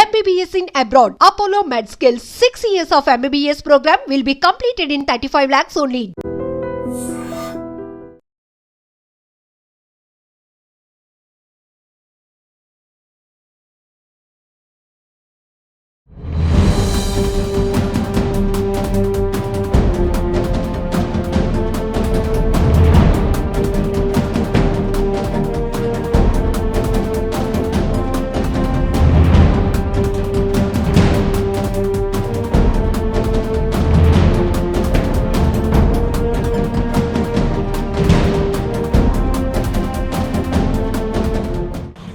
MBBS in abroad. Apollo MedSkill 6 years of MBBS program will be completed in 35 lakhs only.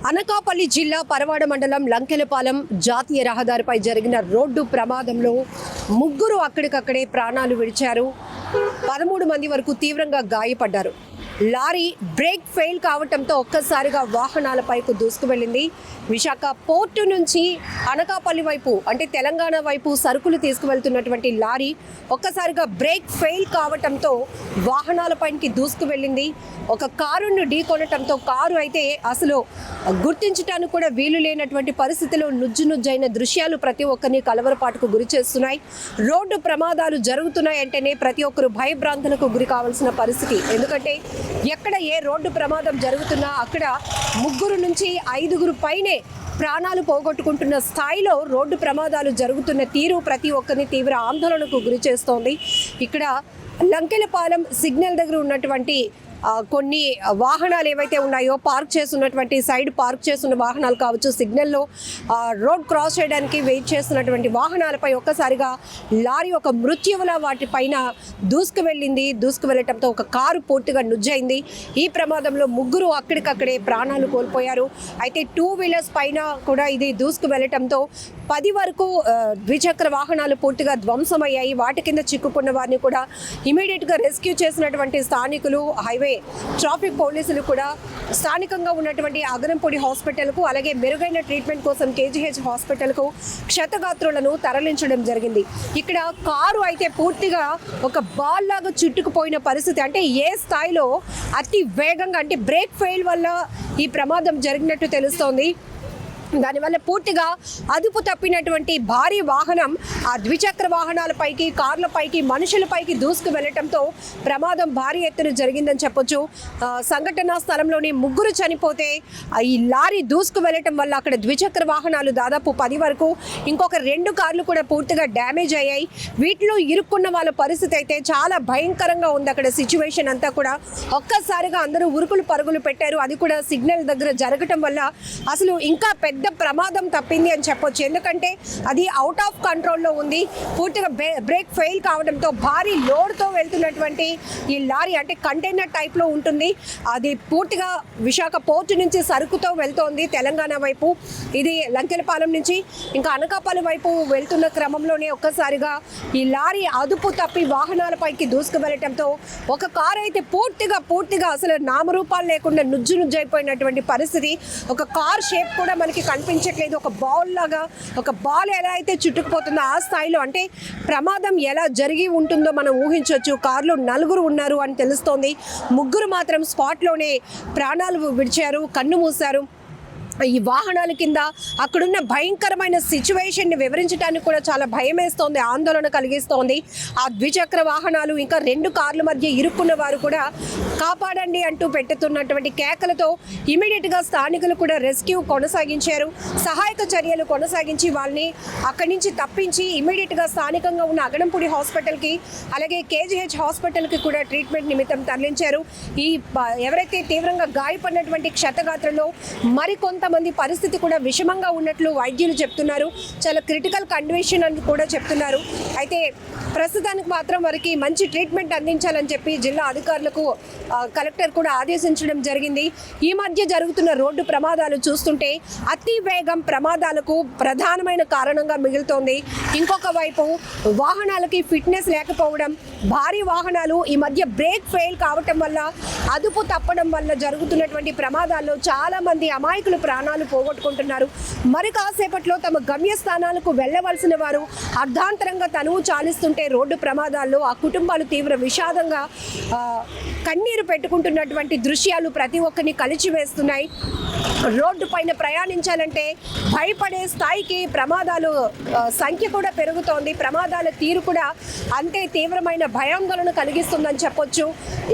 Anakapalli జిల్లా పరవాడ మండలం లంకెలపాలెం జాతీయ రహదారిపై జరిగిన రోడ్డు ప్రమాదంలో ముగ్గురు అక్కడికక్కడే ప్రాణాలు విడిచారు. 13 మంది వరకు తీవ్రంగా గాయపడ్డారు. లారీ బ్రేక్ ఫెయిల్ కావడంతో ఒక్కసారిగా వాహనాలపైకి దూసుకువెళ్ళింది. విశాఖ పోర్టు నుంచి అనకాపల్లి వైపు అంటే తెలంగాణ వైపు సరుకులు తీసుకువెళ్తున్నటువంటి లారీ ఒక్కసారిగా బ్రేక్ ఫెయిల్ కావడంతో వాహనాలపైకి దూసుకువెళ్ళింది. ఒక కారును ఢీకొనటంతో కారు అయితే అసలు గుర్తించడానికి కూడా వీలు లేనటువంటి పరిస్థితిలో నుజ్జునుజ్జైన దృశ్యాలు ప్రతి ఒక్కరిని కలవరపాటుకు గురి చేస్తున్నాయి. రోడ్డు ప్రమాదాలు జరుగుతున్నాయంటేనే ప్రతి ఒక్కరు భయభ్రాంతులకు గురి కావాల్సిన పరిస్థితి. ఎందుకంటే ఎక్కడ ఏ రోడ్డు ప్రమాదం జరుగుతున్నా అక్కడ 3 నుంచి 5 పైనే ప్రాణాలు పోగొట్టుకుంటున్న స్థాయిలో రోడ్డు ప్రమాదాలు జరుగుతున్న తీరు ప్రతి ఒక్కరిని తీవ్ర ఆందోళనకు గురి చేస్తోంది. ఇక్కడ లంకెలపాలెం సిగ్నల్ దగ్గర ఉన్నటువంటి కొన్ని వాహనాలు ఏవైతే ఉన్నాయో పార్క్ చేస్తున్నటువంటి సైడ్ పార్క్ చేస్తున్న వాహనాలు కావచ్చు, సిగ్నల్లో రోడ్ క్రాస్ చేయడానికి వెయిట్ చేస్తున్నటువంటి వాహనాలపై ఒక్కసారిగా లారీ ఒక మృత్యువులా వాటిపైన దూసుకువెళ్ళటంతో ఒక కారు పూర్తిగా నుజ్జైంది. ఈ ప్రమాదంలో 3 అక్కడికక్కడే ప్రాణాలు కోల్పోయారు. అయితే 2 వీలర్స్ పైన కూడా ఇది దూసుకువెళ్ళటంతో 10 వరకు ద్విచక్ర వాహనాలు పూర్తిగా ధ్వంసమయ్యాయి. వాటి కింద చిక్కుకున్న వారిని కూడా ఇమీడియట్గా రెస్క్యూ చేసినటువంటి స్థానికులు, హైవే ట్రాఫిక్ పోలీసులు కూడా స్థానికంగా ఉన్నటువంటి అగనంపూడి హాస్పిటల్కు అలాగే మెరుగైన ట్రీట్మెంట్ కోసం కేజీహెచ్ హాస్పిటల్కు క్షతగాత్రులను తరలించడం జరిగింది. ఇక్కడ కారు అయితే పూర్తిగా ఒక బాల్ లాగా చుట్టుకుపోయిన పరిస్థితి. అంటే ఏ స్థాయిలో అతి వేగంగా అంటే బ్రేక్ ఫెయిల్ వల్ల ఈ ప్రమాదం జరిగినట్టు తెలుస్తోంది. దానివల్ల పూర్తిగా అదుపు తప్పినటువంటి భారీ వాహనం ఆ ద్విచక్ర వాహనాలపైకి, కార్లపైకి, మనుషులపైకి దూసుకు వెళ్ళటంతో ప్రమాదం భారీ ఎత్తున జరిగిందని చెప్పొచ్చు. సంఘటనా స్థలంలోని 3 చనిపోతే ఈ లారీ దూసుకు వెళ్ళటం వల్ల అక్కడ ద్విచక్ర వాహనాలు దాదాపు 10 వరకు, ఇంకొక 2 కార్లు కూడా పూర్తిగా డ్యామేజ్ అయ్యాయి. వీటిలో ఇరుక్కున్న వాళ్ళ పరిస్థితి అయితే చాలా భయంకరంగా ఉంది. అక్కడ సిచ్యువేషన్ అంతా కూడా ఒక్కసారిగా అందరూ ఉరుకులు పరుగులు పెట్టారు. అది కూడా సిగ్నల్ దగ్గర జరగటం వల్ల అసలు ఇంకా పెద్ద ప్రమాదం తప్పింది అని చెప్పొచ్చు. ఎందుకంటే అది అవుట్ ఆఫ్ కంట్రోల్లో ఉంది. పూర్తిగా బ్రేక్ ఫెయిల్ కావడంతో భారీ లోడ్తో వెళ్తున్నటువంటి ఈ లారీ అంటే కంటైనర్ టైప్లో ఉంటుంది. అది పూర్తిగా విశాఖ పోర్టు నుంచి సరుకుతో వెళ్తోంది తెలంగాణ వైపు. ఇది లంకెలపాలెం నుంచి ఇంకా అనకాపల్లి వైపు వెళ్తున్న క్రమంలోనే ఒక్కసారిగా ఈ లారీ అదుపు తప్పి వాహనాలపైకి దూసుకు వెళ్ళటంతో ఒక కారు అయితే పూర్తిగా అసలు నామరూపాలు లేకుండా నుజ్జైపోయినటువంటి పరిస్థితి. ఒక కార్ షేప్ కూడా మనకి కనిపించట్లేదు. ఒక బాల్ లాగా, ఒక బాల్ ఎలా అయితే చుట్టుకుపోతుందో ఆ స్థాయిలో అంటే ప్రమాదం ఎలా జరిగి ఉంటుందో మనం ఊహించవచ్చు. కారులో 4 ఉన్నారు అని తెలుస్తోంది. 3 మాత్రం స్పాట్లోనే ప్రాణాలు విడిచారు, కన్ను మూశారు. ఈ వాహనాల కింద అక్కడున్న భయంకరమైన సిచ్యువేషన్ని వివరించడానికి కూడా చాలా భయం వేస్తోంది, ఆందోళన కలిగిస్తోంది. ఆ ద్విచక్ర వాహనాలు ఇంకా 2 కార్ల మధ్య ఇరుక్కున్న వారు కూడా కాపాడండి అంటూ పెట్టుతున్నటువంటి కేకలతో ఇమీడియట్గా స్థానికులు కూడా రెస్క్యూ కొనసాగించారు. సహాయక చర్యలు కొనసాగించి వాళ్ళని అక్కడి నుంచి తప్పించి ఇమీడియట్గా స్థానికంగా ఉన్న అగనంపూడి హాస్పిటల్కి అలాగే కేజీహెచ్ హాస్పిటల్కి కూడా ట్రీట్మెంట్ నిమిత్తం తరలించారు. ఈ ఎవరైతే తీవ్రంగా గాయపడినటువంటి క్షతగాత్రలో మరికొంతమంది పరిస్థితి కూడా విషమంగా ఉన్నట్లు వైద్యులు చెప్తున్నారు. చాలా క్రిటికల్ కండిషన్ అని కూడా చెప్తున్నారు. అయితే ప్రస్తుతానికి మాత్రం వారికి మంచి ట్రీట్మెంట్ అందించాలని చెప్పి జిల్లా అధికారులకు కలెక్టర్ కూడా ఆదేశించడం జరిగింది. ఈ మధ్య జరుగుతున్న రోడ్డు ప్రమాదాలు చూస్తుంటే అతి వేగం ప్రమాదాలకు ప్రధానమైన కారణంగా మిగులుతోంది. ఇంకొక వైపు వాహనాలకి ఫిట్నెస్ లేకపోవడం, భారీ వాహనాలు ఈ మధ్య బ్రేక్ ఫెయిల్ కావటం వల్ల, అదుపు తప్పడం వల్ల జరుగుతున్నటువంటి ప్రమాదాల్లో చాలా మంది అమాయకులు ప్రాణాలు పోగొట్టుకుంటున్నారు. మరి కాసేపట్లో తమ గమ్యస్థానాలకు వెళ్ళవలసిన వారు అర్ధాంతరంగా తనువు చాలిస్తుంటే రోడ్డు ప్రమాదాల్లో ఆ కుటుంబాలు తీవ్ర విషాదంగా కన్నీరు పెట్టుకుంటున్నటువంటి దృశ్యాలు ప్రతి ఒక్కరిని కలిచివేస్తున్నాయి. రోడ్డు పైన ప్రయాణించాలంటే భయపడే స్థాయికి ప్రమాదాలు సంఖ్య కూడా పెరుగుతోంది. ప్రమాదాల తీరు కూడా అంతే తీవ్రమైన భయాందోళన కలిగిస్తుందని చెప్పొచ్చు.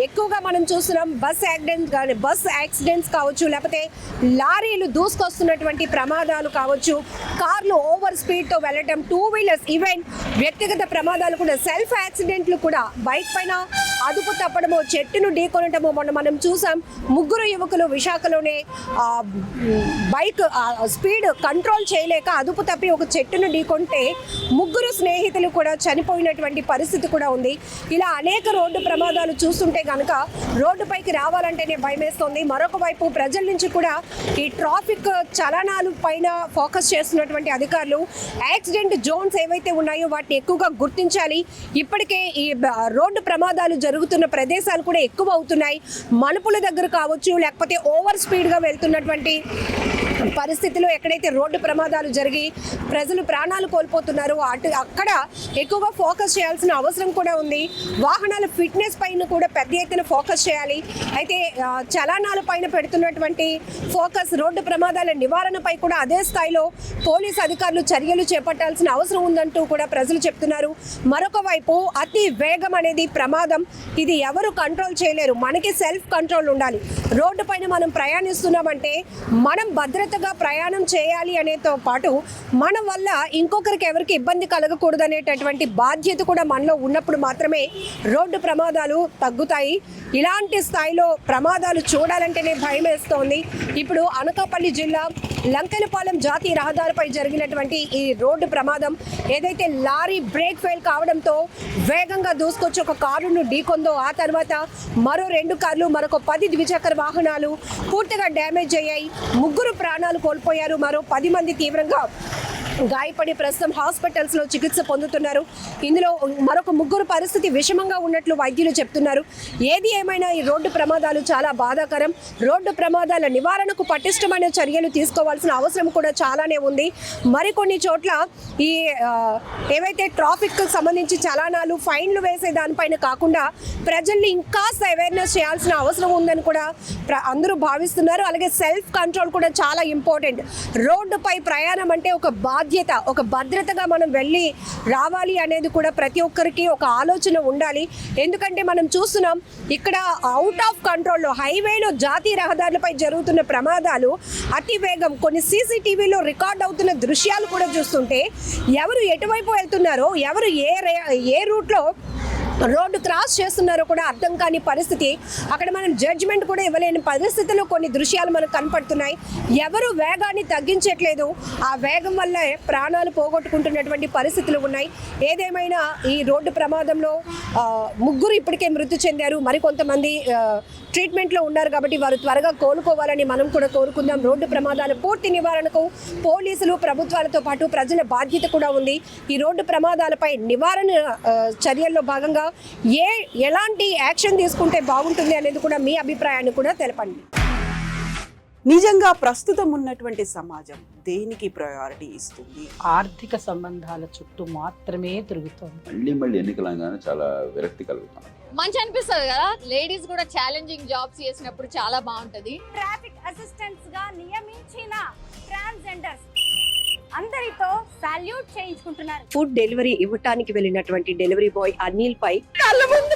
ఎక్కువగా మనం చూస్తున్నాం బస్ యాక్సిడెంట్స్ కావచ్చు, లేకపోతే లారీలు దూసుకొస్తున్నటువంటి ప్రమాదాలు కావచ్చు, కార్లు ఓవర్ స్పీడ్తో వెళ్ళటం, టూ వీలర్స్, ఈవెన్ వ్యక్తిగత ప్రమాదాలు కూడా, సెల్ఫ్ యాక్సిడెంట్లు కూడా, బైక్ పైన అదుపు తప్పడము, చెట్టును ఢీకొనటము. మొన్న మనం చూసాం, ముగ్గురు యువకులు విశాఖలోనే బైక్ స్పీడ్ కంట్రోల్ చేయలేక అదుపు తప్పి ఒక చెట్టును ఢీకొంటే ముగ్గురు స్నేహితులు కూడా చనిపోయినటువంటి పరిస్థితి కూడా ఉంది. ఇలా అనేక రోడ్డు ప్రమాదాలు చూస్తుంటే కనుక రోడ్డుపైకి రావాలంటేనే భయమేస్తోంది. మరొక వైపు ప్రజల నుంచి కూడా ఈ ట్రాఫిక్ చలనాలు పైన ఫోకస్ చేస్తున్నటువంటి అధికారులు యాక్సిడెంట్ జోన్స్ ఏవైతే ఉన్నాయో వాటిని ఎక్కువగా గుర్తించాలి. ఇప్పటికే ఈ రోడ్డు ప్రమాదాలు జరుగుతున్న ప్రదేశాలు కూడా ఎక్కువ అవుతున్నాయి. మలుపుల దగ్గర కావచ్చు, లేకపోతే ఓవర్ స్పీడ్గా వెళ్తున్నటువంటి పరిస్థితుల్లో ఎక్కడైతే రోడ్డు ప్రమాదాలు జరిగి ప్రజలు ప్రాణాలు కోల్పోతున్నారో అక్కడ ఎక్కువగా ఫోకస్ చేయాల్సిన అవసరం కూడా ఉంది. వాహనాల ఫిట్నెస్ పైన కూడా పెద్ద ఎత్తున ఫోకస్ చేయాలి. అయితే చలానాల పైన పెడుతున్నటువంటి ఫోకస్ రోడ్డు ప్రమాదాల నివారణపై కూడా అదే స్థాయిలో పోలీసు అధికారులు చర్యలు చేపట్టాల్సిన అవసరం ఉందంటూ కూడా ప్రజలు చెప్తున్నారు. మరొక వైపు అతి వేగం అనేది ప్రమాదం. ఇది ఎవరు కంట్రోల్ చేయలేరు. మనకి సెల్ఫ్ కంట్రోల్ ఉండాలి. రోడ్డు పైన మనం ప్రయాణిస్తున్నామంటే మనం భద్రతగా ప్రయాణం చేయాలి అనేతో పాటు మన వల్ల ఇంకొకరికి ఎవరికి ఇబ్బంది కలగకూడదు అనేటటువంటి బాధ్యత కూడా మనలో ఉన్నప్పుడు మాత్రమే రోడ్డు ప్రమాదాలు తగ్గుతాయి. ఇలాంటి స్థాయిలో ప్రమాదాలు చూడాలంటేనే భయం వేస్తోంది. ఇప్పుడు అనకాపల్లి జిల్లా లంకెలపాలెం జాతీయ రహదారిపై జరిగినటువంటి ఈ రోడ్డు ప్రమాదం ఏదైతే లారీ బ్రేక్ ఫెయిల్ కావడంతో వేగంగా దూసుకొచ్చి ఒక కారును ఢీకొందో, ఆ తర్వాత మరో 2 కార్లు, మరొక 10 ద్విచక్ర వాహనాలు పూర్తిగా డ్యామేజ్ అయ్యాయి. ముగ్గురు ప్రాణాలు కోల్పోయారు. మరో 10 మంది తీవ్రంగా గాయపడి ప్రస్తుతం హాస్పిటల్స్లో చికిత్స పొందుతున్నారు. ఇందులో మరొక ముగ్గురు పరిస్థితి విషమంగా ఉన్నట్లు వైద్యులు చెప్తున్నారు. ఏది ఏమైనా ఈ రోడ్డు ప్రమాదాలు చాలా బాధాకరం. రోడ్డు ప్రమాదాల నివారణకు పటిష్టమైన చర్యలు తీసుకోవాల్సిన అవసరం కూడా చాలానే ఉంది. మరికొన్ని చోట్ల ఈ ఏవైతే ట్రాఫిక్కు సంబంధించి చలానాలు, ఫైన్లు వేసే దానిపైన కాకుండా ప్రజల్ని ఇంకాస్త అవేర్నెస్ చేయాల్సిన అవసరం ఉందని కూడా అందరూ భావిస్తున్నారు. అలాగే సెల్ఫ్ కంట్రోల్ కూడా చాలా ఇంపార్టెంట్. రోడ్డుపై ప్రయాణం అంటే ఒక బాధ్యత, ఒక భద్రతగా మనం వెళ్ళి రావాలి అనేది కూడా ప్రతి ఒక్కరికి ఒక ఆలోచన ఉండాలి. ఎందుకంటే మనం చూస్తున్నాం ఇక్కడ అవుట్ ఆఫ్ కంట్రోల్లో హైవేలో జాతీయ రహదారులపై జరుగుతున్న ప్రమాదాలు, అతి వేగం, కొన్ని సీసీటీవీలో రికార్డ్ అవుతున్న దృశ్యాలు కూడా చూస్తుంటే ఎవరు ఎటువైపు వెళ్తున్నారో, ఎవరు ఏ రూట్లో రోడ్డు క్రాస్ చేస్తున్నారో కూడా అర్థం కాని పరిస్థితి. అక్కడ మనం జడ్జిమెంట్ కూడా ఇవ్వలేని పరిస్థితుల్లో కొన్ని దృశ్యాలు మనకు కనపడుతున్నాయి. ఎవరు వేగాన్ని తగ్గించట్లేదు. ఆ వేగం వల్లే ప్రాణాలు పోగొట్టుకుంటున్నటువంటి పరిస్థితులు ఉన్నాయి. ఏదేమైనా ఈ రోడ్డు ప్రమాదంలో ముగ్గురు ఇప్పటికే మృతి చెందారు. మరికొంతమంది ట్రీట్మెంట్లో ఉన్నారు. కాబట్టి వారు త్వరగా కోలుకోవాలని మనం కూడా కోరుకుందాం. రోడ్డు ప్రమాదాల పూర్తి నివారణకు పోలీసులు, ప్రభుత్వాలతో పాటు ప్రజల బాధ్యత కూడా ఉంది. ఈ రోడ్డు ప్రమాదాలపై నివారణ చర్యల్లో భాగంగా ఎలాంటి యాక్షన్ తీసుకుంటే బాగుంటుంది అనేది కూడా మీ అభిప్రాయాన్ని కూడా తెలపండి. నిజంగా ప్రస్తుతం ఉన్నటువంటి సమాజం దేనికి ప్రయారిటీ ఇస్తుంది? ఆర్థిక సంబంధాల చుట్టూ మాత్రమే తిరుగుతుంది. మళ్ళీ ఎన్నికలంగానే చాలా విరక్తి కలుగుతాం. మంచి అనిపిస్తుంది కదా. లేడీస్ కూడా ఛాలెంజింగ్ జాబ్స్ చేసినప్పుడు చాలా బాగుంటది. ట్రాఫిక్ అసిస్టెంట్స్ గా నియమించిన ట్రాన్స్జెండర్స్ అందరితో సాల్యూట్ చేయించుకుంటున్నారు. ఫుడ్ డెలివరీ ఇవ్వటానికి వెళ్ళినటువంటి డెలివరీ బాయ్ అనిల్ పై కళ్ళ ముందు